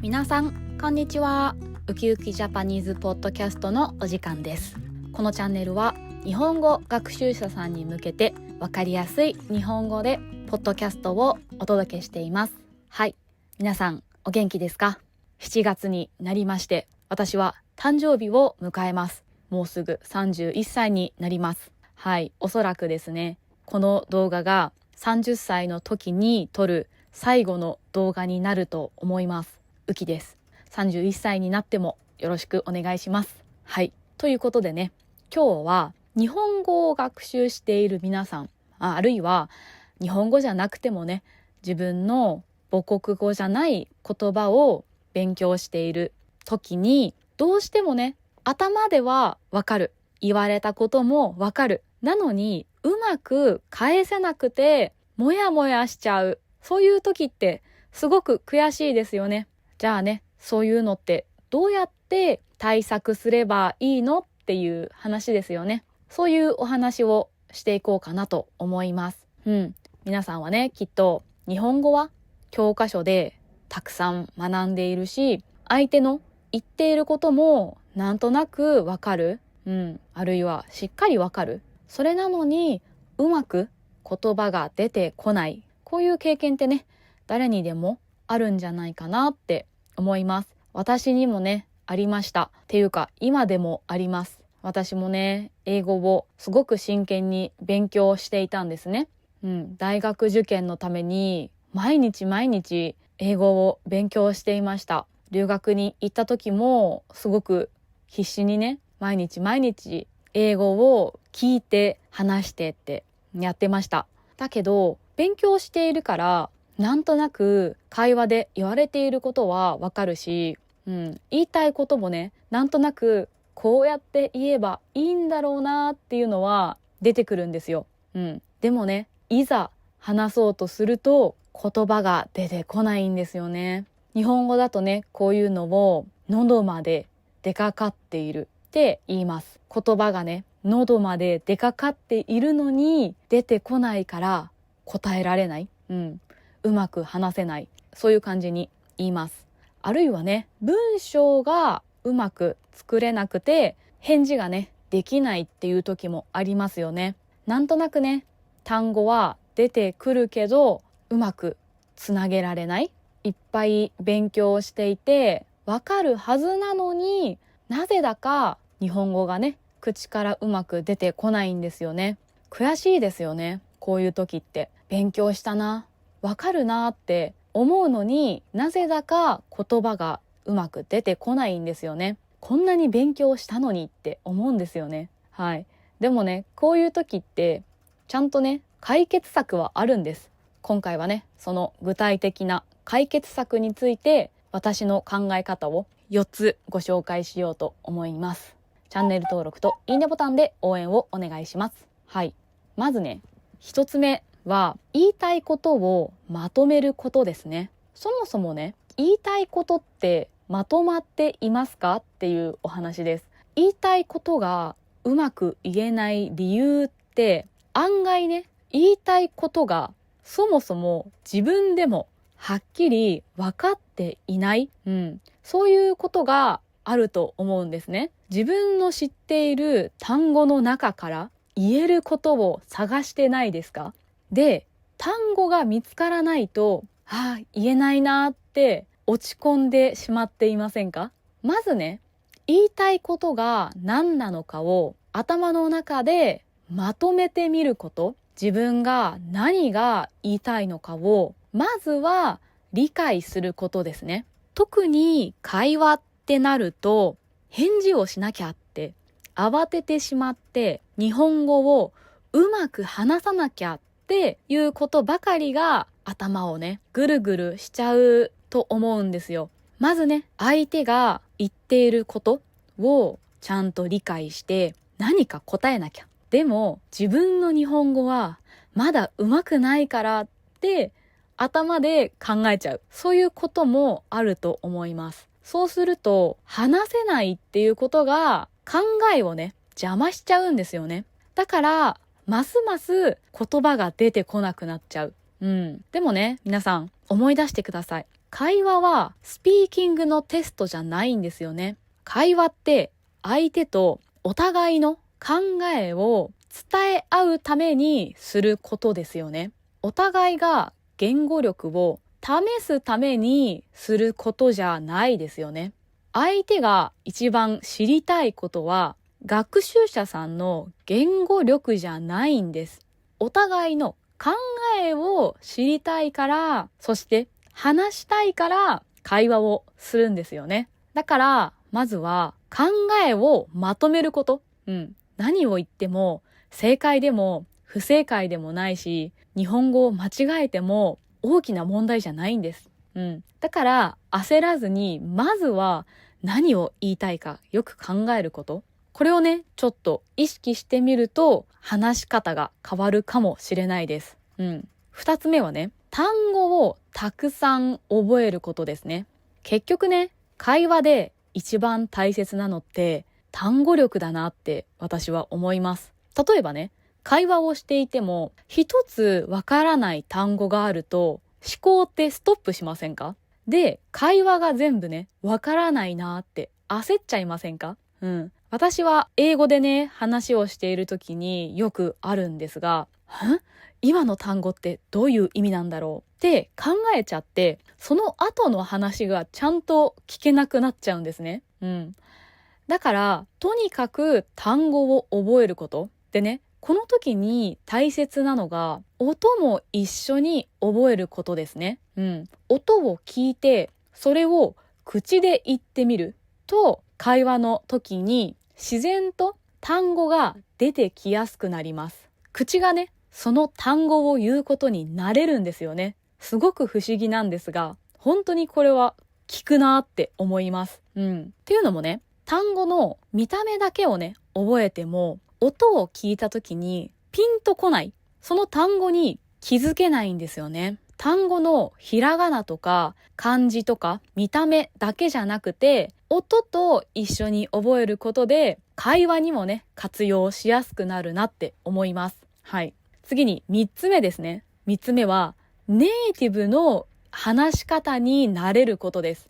皆さんこんにちは。ウキウキジャパニーズポッドキャストのお時間です。このチャンネルは日本語学習者さんに向けてわかりやすい日本語でポッドキャストをお届けしています。はい、皆さんお元気ですか？7月になりまして、私は誕生日を迎えます。もうすぐ31歳になります。はい、おそらくですね、この動画が30歳の時に撮る最後の動画になると思います。ウキです。31歳になってもよろしくお願いします。はい、ということでね、今日は日本語を学習している皆さん、あるいは日本語じゃなくてもね、自分の母国語じゃない言葉を勉強している時に、どうしてもね、頭ではわかる、言われたこともわかる、なのにうまく返せなくてもやもやしちゃう、そういう時ってすごく悔しいですよね。じゃあね、そういうのってどうやって対策すればいいのっていう話ですよね。そういうお話をしていこうかなと思います。皆さんはね、きっと日本語は教科書でたくさん学んでいるし、相手の言っていることもなんとなくわかる、あるいはしっかりわかる。それなのにうまく言葉が出てこない。こういう経験ってね、誰にでもあるんじゃないかなって思います。私にもね、ありました。っていうか、今でもあります。私もね、英語をすごく真剣に勉強していたんですね。大学受験のために毎日英語を勉強していました。留学に行った時もすごく必死にね、毎日英語を聞いて話してってやってました。だけど、勉強しているからなんとなく会話で言われていることはわかるし、言いたいこともね、なんとなくこうやって言えばいいんだろうなっていうのは出てくるんですよ。でもね、いざ話そうとすると言葉が出てこないんですよね。日本語だとね、こういうのを喉まで出かかっているって言います。言葉がね、喉まで出かかっているのに出てこないから答えられない。うまく話せない。そういう感じに言います。あるいはね、文章がうまく作れなくて返事がね、できないっていう時もありますよね。なんとなくね、単語は出てくるけどうまくつなげられない。いっぱい勉強していてわかるはずなのに、なぜだか日本語がね、口からうまく出てこないんですよね。悔しいですよね。こういう時って勉強したな、わかるなって思うのに、なぜだか言葉がうまく出てこないんですよね。こんなに勉強したのにって思うんですよね。はい。でもね、こういう時ってちゃんとね、解決策はあるんです。今回はね、その具体的な解決策について私の考え方を4つご紹介しようと思います。チャンネル登録といいねボタンで応援をお願いします。はい。まずね、1つ目は言いたいことをまとめることですね。そもそもね、言いたいことってまとまっていますかっていうお話です。言いたいことがうまく言えない理由って案外ね、言いたいことがそもそも自分でもはっきり分かっていない、そういうことがあると思うんですね。自分の知っている単語の中から言えることを探してないですか？で、単語が見つからないと、言えないなって落ち込んでしまっていませんか？まずね、言いたいことが何なのかを頭の中でまとめてみること、自分が何が言いたいのかをまずは理解することですね。特に会話ってなると、返事をしなきゃって慌ててしまって、日本語をうまく話さなきゃっていうことばかりが頭をね、ぐるぐるしちゃうと思うんですよ。まずね、相手が言っていることをちゃんと理解して何か答えなきゃ。でも自分の日本語はまだ上手くないからって頭で考えちゃう。そういうこともあると思います。そうすると話せないっていうことが考えをね、邪魔しちゃうんですよね。だからますます言葉が出てこなくなっちゃう。でもね、皆さん思い出してください。会話はスピーキングのテストじゃないんですよね。会話って相手とお互いの考えを伝え合うためにすることですよね。お互いが言語力を試すためにすることじゃないですよね。相手が一番知りたいことは学習者さんの言語力じゃないんです。お互いの考えを知りたいから、そして話したいから会話をするんですよね。だからまずは考えをまとめること。何を言っても正解でも不正解でもないし、日本語を間違えても大きな問題じゃないんです。だから焦らずに、まずは何を言いたいかよく考えること。これをね、ちょっと意識してみると話し方が変わるかもしれないです。二つ目はね、単語をたくさん覚えることですね。結局ね、会話で一番大切なのって単語力だなって私は思います。例えばね、会話をしていても一つわからない単語があると思考ってストップしませんか？で、会話が全部ね、わからないなって焦っちゃいませんか？私は英語でね、話をしている時によくあるんですが、今の単語ってどういう意味なんだろうって考えちゃって、その後の話がちゃんと聞けなくなっちゃうんですね。だから、とにかく単語を覚えることでね、この時に大切なのが音も一緒に覚えることですね。音を聞いてそれを口で言ってみると、会話の時に自然と単語が出てきやすくなります。口がね、その単語を言うことに慣れるんですよね。すごく不思議なんですが、本当にこれは効くなって思います。っていうのもね、単語の見た目だけをね、覚えても音を聞いた時にピンとこない、その単語に気づけないんですよね。単語のひらがなとか漢字とか見た目だけじゃなくて、音と一緒に覚えることで会話にもね、活用しやすくなるなって思います。次に3つ目ですね。3つ目はネイティブの話し方に慣れることです。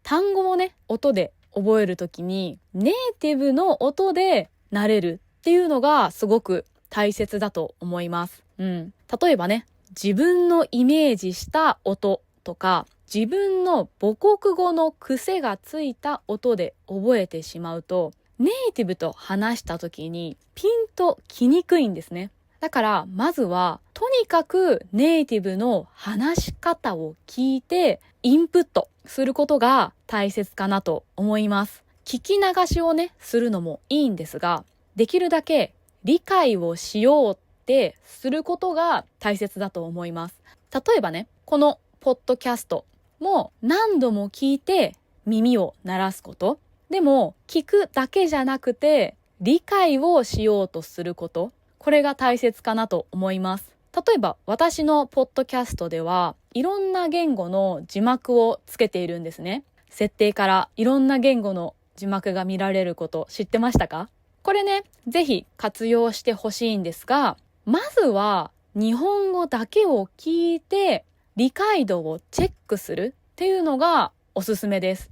単語をね、音で覚えるときにネイティブの音で慣れるっていうのがすごく大切だと思います。例えばね、自分のイメージした音とか、自分の母国語の癖がついた音で覚えてしまうと、ネイティブと話した時にピンときにくいんですね。だからまずはとにかくネイティブの話し方を聞いてインプットすることが大切かなと思います。聞き流しをね、するのもいいんですが、できるだけ理解をしようってすることが大切だと思います。例えばね、このポッドキャストも何度も聞いて耳を鳴らすこと。でも聞くだけじゃなくて理解をしようとすること。これが大切かなと思います。例えば私のポッドキャストではいろんな言語の字幕をつけているんですね。設定からいろんな言語の字幕が見られること知ってましたか？これね、ぜひ活用してほしいんですが、まずは日本語だけを聞いて理解度をチェックするっていうのがおすすめです。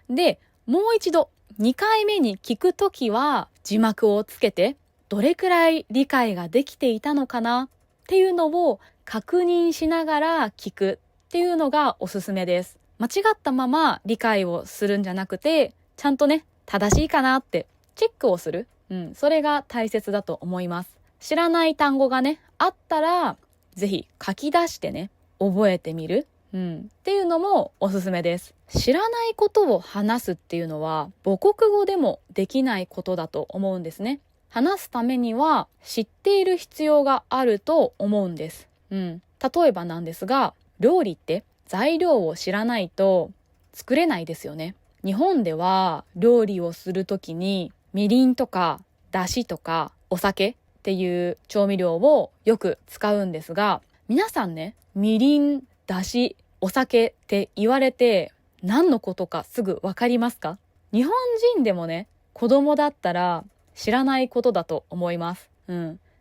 で、もう一度2回目に聞くときは字幕をつけて、どれくらい理解ができていたのかなっていうのを確認しながら聞くっていうのがおすすめです。間違ったまま理解をするんじゃなくて、ちゃんとね、正しいかなってチェックをする。それが大切だと思います。知らない単語がね、あったら、ぜひ書き出してね、覚えてみる。っていうのもおすすめです。知らないことを話すっていうのは、母国語でもできないことだと思うんですね。話すためには知っている必要があると思うんです。例えばなんですが、料理って材料を知らないと作れないですよね。日本では料理をするときにみりんとかだしとかお酒っていう調味料をよく使うんですが、皆さんね、みりん、だし、お酒って言われて何のことかすぐわかりますか？日本人でもね、子供だったら知らないことだと思います。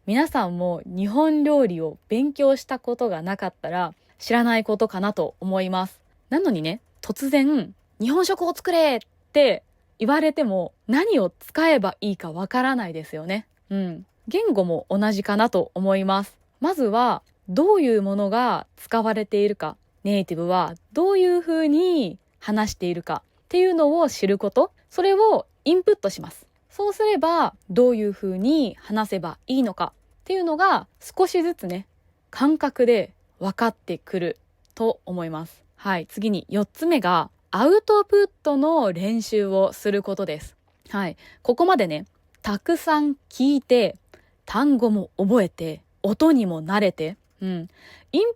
皆さんも日本料理を勉強したことがなかったら知らないことかなと思います。なのにね、突然日本食を作れって言われても何を使えばいいかわからないですよね。言語も同じかなと思います。まずはどういうものが使われているか、ネイティブはどういうふうに話しているかっていうのを知ること、それをインプットします。そうすればどういうふうに話せばいいのかっていうのが少しずつね、感覚で分かってくると思います。はい、次に4つ目がアウトプットの練習をすることです。はい、ここまでね、たくさん聞いて、単語も覚えて、音にも慣れて、イン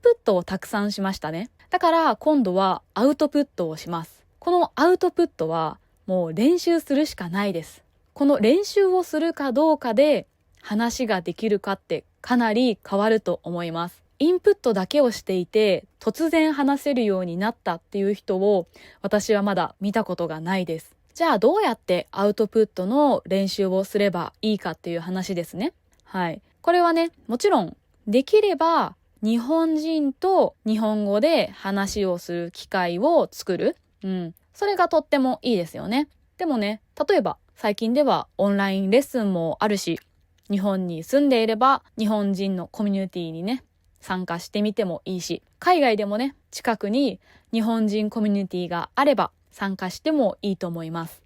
プットをたくさんしましたね。だから今度はアウトプットをします。このアウトプットはもう練習するしかないです。この練習をするかどうかで話ができるかってかなり変わると思います。インプットだけをしていて突然話せるようになったっていう人を私はまだ見たことがないです。じゃあどうやってアウトプットの練習をすればいいかっていう話ですね。はい。これはね、もちろんできれば日本人と日本語で話をする機会を作る。それがとってもいいですよね。でもね、例えば最近ではオンラインレッスンもあるし、日本に住んでいれば日本人のコミュニティにね、参加してみてもいいし、海外でもね、近くに日本人コミュニティがあれば参加してもいいと思います。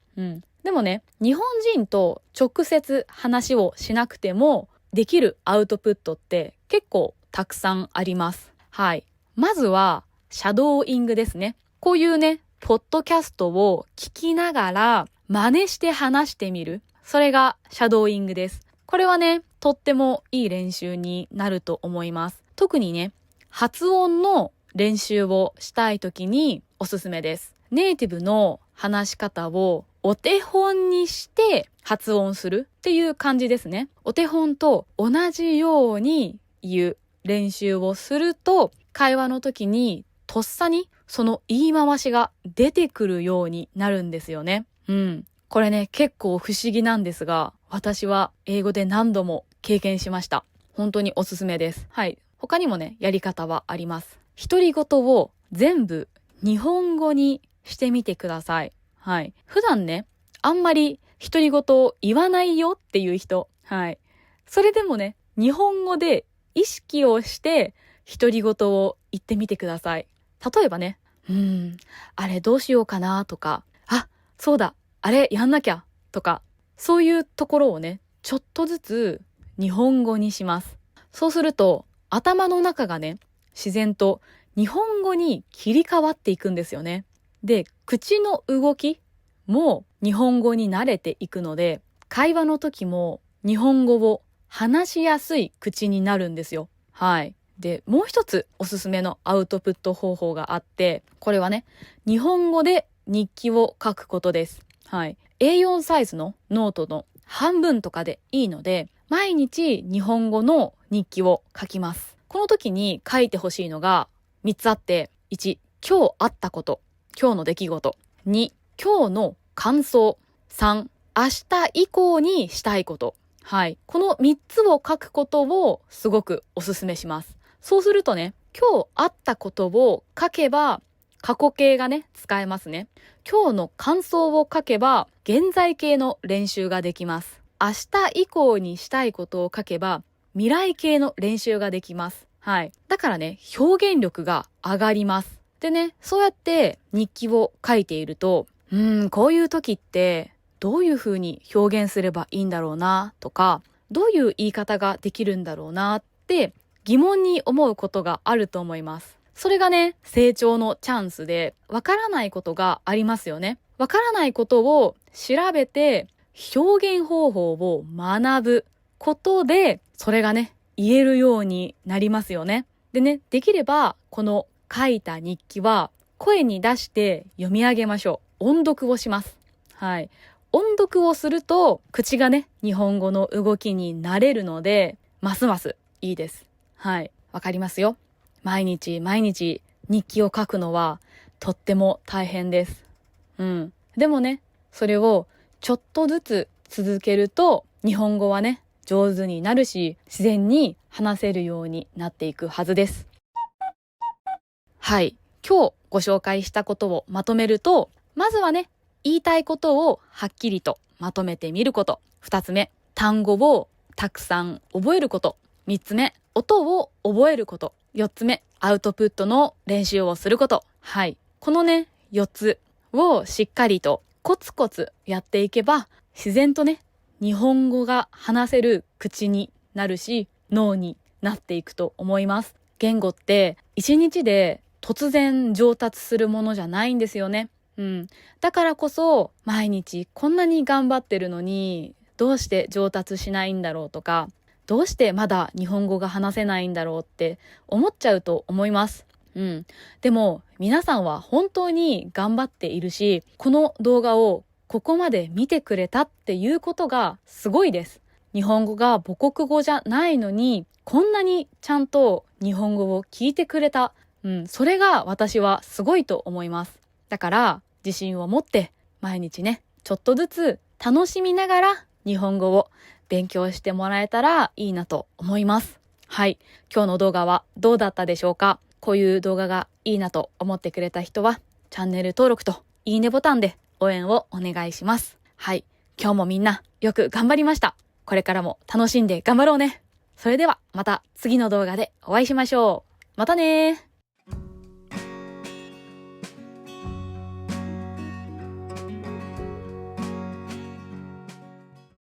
でもね、日本人と直接話をしなくてもできるアウトプットって結構たくさんあります。はい。まずはシャドーイングですね。こういうね、ポッドキャストを聞きながら真似して話してみる。それがシャドーイングです。これはね、とってもいい練習になると思います。特にね、発音の練習をしたいときにおすすめです。ネイティブの話し方をお手本にして発音するっていう感じですね。お手本と同じように言う練習をすると、会話の時にとっさにその言い回しが出てくるようになるんですよね。これね、結構不思議なんですが、私は英語で何度も経験しました。本当におすすめです。はい。他にもね、やり方はあります。独り言を全部日本語にしてみてください。はい。普段ね、あんまり独り言を言わないよっていう人。はい。それでもね、日本語で意識をして独り言を言ってみてください。例えばね、あれどうしようかなとか、そうだ、あれやんなきゃとか、そういうところをね、ちょっとずつ日本語にします。そうすると、頭の中がね、自然と日本語に切り替わっていくんですよね。で、口の動きも日本語に慣れていくので、会話の時も日本語を話しやすい口になるんですよ。はい。で、もう一つおすすめのアウトプット方法があって、これはね、日本語で日記を書くことです。はい。A4 サイズのノートの半分とかでいいので、毎日日本語の日記を書きます。この時に書いてほしいのが3つあって、1、今日あったこと、今日の出来事。2、今日の感想。3、明日以降にしたいこと。はい。この3つを書くことをすごくおすすめします。そうするとね、今日あったことを書けば過去形がね、使えますね。今日の感想を書けば現在形の練習ができます。明日以降にしたいことを書けば未来形の練習ができます。はい。だからね、表現力が上がります。でね、そうやって日記を書いていると、こういう時ってどういう風に表現すればいいんだろうなとか、どういう言い方ができるんだろうなって疑問に思うことがあると思います。それがね、成長のチャンスで、わからないことがありますよね。わからないことを調べて、表現方法を学ぶことで、それがね、言えるようになりますよね。でね、できれば、この書いた日記は、声に出して読み上げましょう。音読をします。はい。音読をすると、口がね、日本語の動きになれるので、ますますいいです。はい。わかりますよ。毎日毎日日記を書くのはとっても大変です。でもね、それをちょっとずつ続けると日本語はね、上手になるし、自然に話せるようになっていくはずです。はい。今日ご紹介したことをまとめると、まずはね、言いたいことをはっきりとまとめてみること。2つ目、単語をたくさん覚えること。3つ目、音を覚えること。4つ目、アウトプットの練習をすること。はい。このね、4つをしっかりとコツコツやっていけば、自然とね、日本語が話せる口になるし、脳になっていくと思います。言語って1日で突然上達するものじゃないんですよね。だからこそ毎日こんなに頑張ってるのにどうして上達しないんだろうとか、どうしてまだ日本語が話せないんだろうって思っちゃうと思います。でも皆さんは本当に頑張っているし、この動画をここまで見てくれたっていうことがすごいです。日本語が母国語じゃないのにこんなにちゃんと日本語を聞いてくれた。それが私はすごいと思います。だから自信を持って毎日ね、ちょっとずつ楽しみながら日本語を勉強してもらえたらいいなと思います。はい。今日の動画はどうだったでしょうか？こういう動画がいいなと思ってくれた人はチャンネル登録といいねボタンで応援をお願いします。はい。今日もみんなよく頑張りました。これからも楽しんで頑張ろうね。それではまた次の動画でお会いしましょう。またねー。